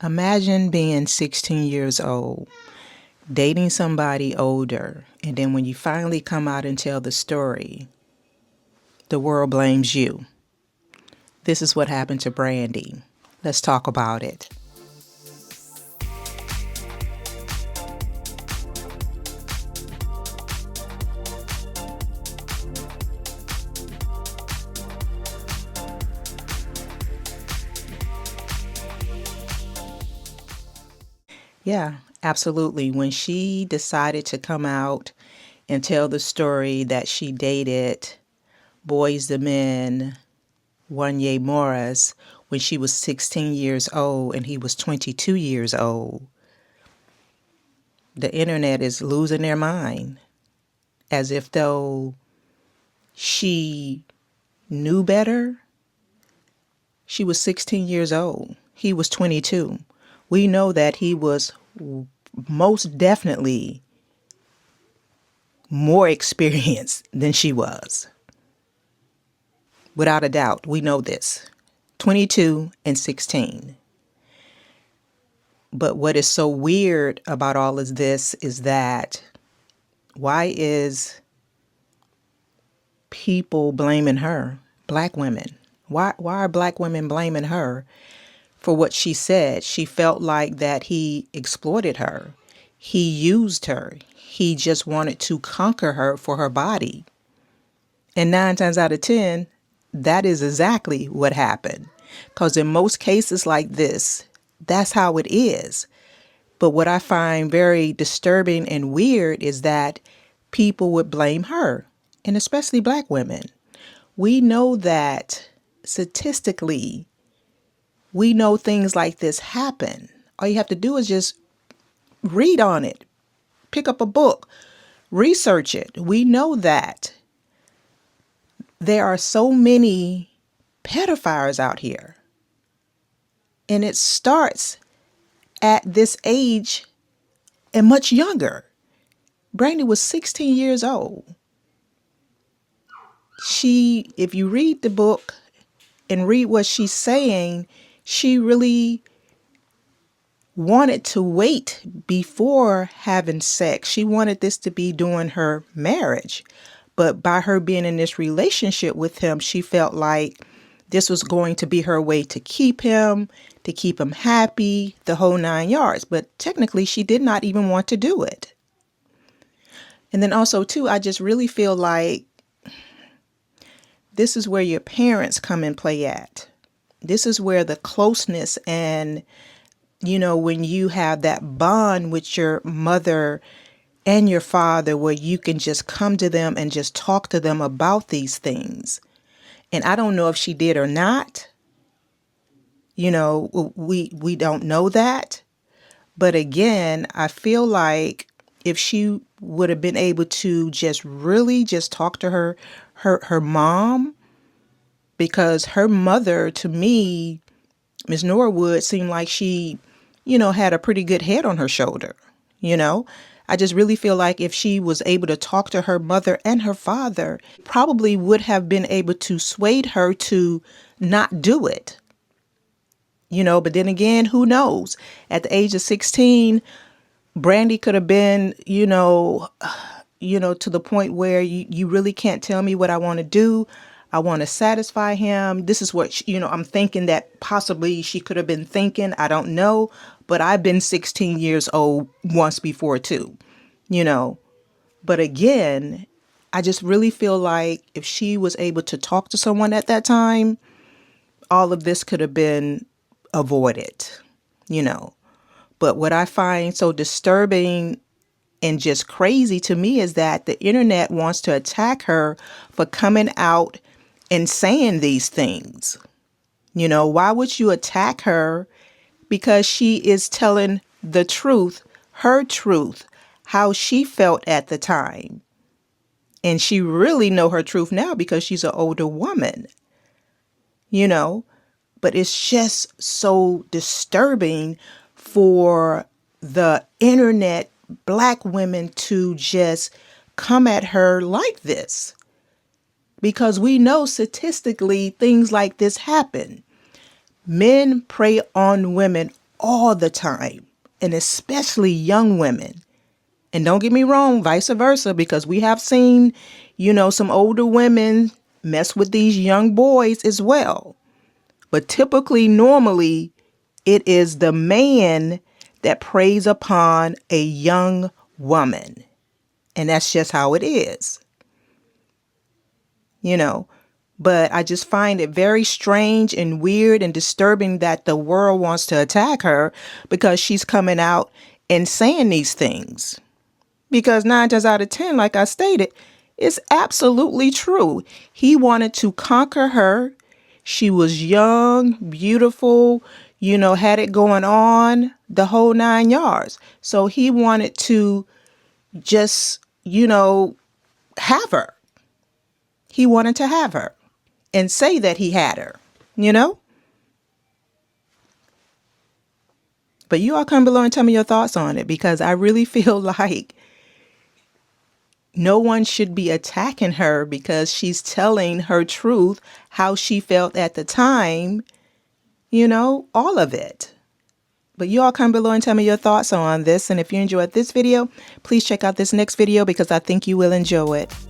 Imagine being 16 years old, dating somebody older, and then when you finally come out and tell the story, the world blames you. This is what happened to Brandy. Let's talk about it. Yeah, absolutely. When she decided to come out and tell the story that she dated Boys the Men, Wanya Morris, when she was 16 years old and he was 22 years old, the internet is losing their mind as if though she knew better. She was 16 years old. He was 22. We know that he was most definitely more experienced than she was. Without a doubt, we know this. 22 and 16. But what is so weird about all of this is that why is people blaming her, black women? Why are black women blaming her for what she said? She felt like that he exploited her. He used her. He just wanted to conquer her for her body. And 9 times out of 10, that is exactly what happened. Because in most cases like this, that's how it is. But what I find very disturbing and weird is that people would blame her, and especially black women. We know that statistically, we know things like this happen. All you have to do is just read on it, pick up a book, research it. We know that there are so many pedophiles out here. And it starts at this age and much younger. Brandy was 16 years old. If you read the book and read what she's saying, she really wanted to wait before having sex. She wanted this to be during her marriage. But by her being in this relationship with him, she felt like this was going to be her way to keep him happy, the whole 9 yards. But technically, she did not even want to do it. And then also, too, I just really feel like this is where your parents come in play at. This is where the closeness and, when you have that bond with your mother and your father where you can just come to them and just talk to them about these things. And I don't know if she did or not. We don't know that. But again, I feel like if she would have been able to just really just talk to her mom, because her mother, to me, Miss Norwood, seemed like she, had a pretty good head on her shoulder. I just really feel like if she was able to talk to her mother and her father, probably would have been able to sway her to not do it. But then again, who knows? At the age of 16, Brandy could have been, to the point where you really can't tell me what I want to do. I want to satisfy him. This is what, I'm thinking that possibly she could have been thinking. I don't know. But I've been 16 years old once before too, But again, I just really feel like if she was able to talk to someone at that time, all of this could have been avoided, But what I find so disturbing and just crazy to me is that the internet wants to attack her for coming out and saying these things. Why would you attack her? Because she is telling the truth, her truth, how she felt at the time. And she really know her truth now because she's an older woman, But it's just so disturbing for the internet black women to just come at her like this. Because we know statistically things like this happen. Men prey on women all the time, and especially young women. And don't get me wrong, vice versa, because we have seen, some older women mess with these young boys as well. But typically, normally, it is the man that preys upon a young woman. And that's just how it is, you know. But I just find it very strange and weird and disturbing that the world wants to attack her because she's coming out and saying these things. Because 9 times out of 10, like I stated, it's absolutely true. He wanted to conquer her. She was young, beautiful, had it going on, the whole 9 yards. So he wanted to just, have her. He wanted to have her and say that he had her, you know? But you all come below and tell me your thoughts on it, because I really feel like no one should be attacking her because she's telling her truth, how she felt at the time, all of it. But you all come below and tell me your thoughts on this. And if you enjoyed this video, please check out this next video because I think you will enjoy it.